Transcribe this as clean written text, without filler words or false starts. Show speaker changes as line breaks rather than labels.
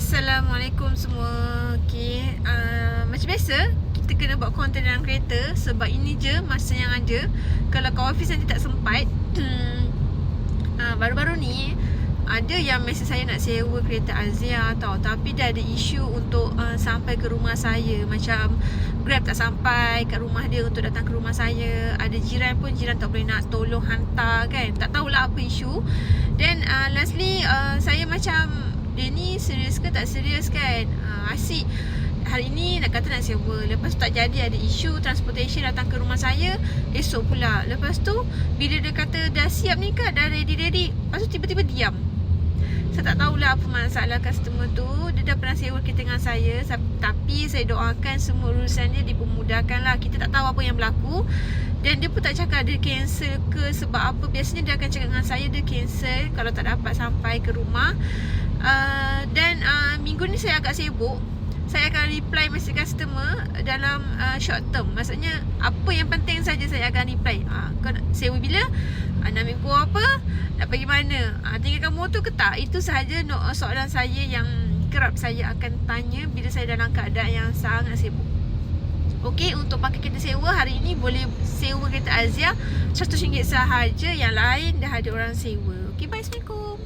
Assalamualaikum semua. Macam biasa kita kena buat konten dalam kereta sebab ini je masa yang ada. Kalau kat office nanti tak sempat. Baru-baru ni ada yang mesej saya nak sewa kereta Azia tau, tapi dia ada isu untuk sampai ke rumah saya. Macam Grab tak sampai kat rumah dia untuk datang ke rumah saya. Ada jiran pun, jiran tak boleh nak tolong hantar kan. Tak tahulah apa isu. Then lastly saya macam, dia ni serius ke tak serius kan? Asyik hari ni nak kata nak sewa, lepas tu tak jadi, ada isu transportation datang ke rumah saya esok pula. Lepas tu bila dia kata dah siap ni kan, dah ready, lepas tu tiba-tiba diam. Saya tak tahulah apa masalah customer tu. Dia dah pernah sewa kereta dengan saya, tapi saya doakan semua urusan dia dipermudahkan lah. Kita tak tahu apa yang berlaku. Dan dia pun tak cakap dia cancel ke sebab apa. Biasanya dia akan cakap dengan saya dia cancel kalau tak dapat sampai ke rumah. Dan minggu ni saya agak sibuk. Saya akan reply mesej customer dalam short term. Maksudnya apa yang penting saja saya akan reply. Kau nak sewa bila? Nak ambil kau apa? Nak pergi mana? Tinggalkan motor ke tak? Itu sahaja soalan saya yang kerap saya akan tanya bila saya dalam keadaan yang sangat sibuk. Okey, untuk pakai kereta sewa hari ini boleh sewa kereta Azia RM100 sahaja. Yang lain dah ada orang sewa. Okey, bye. Assalamualaikum.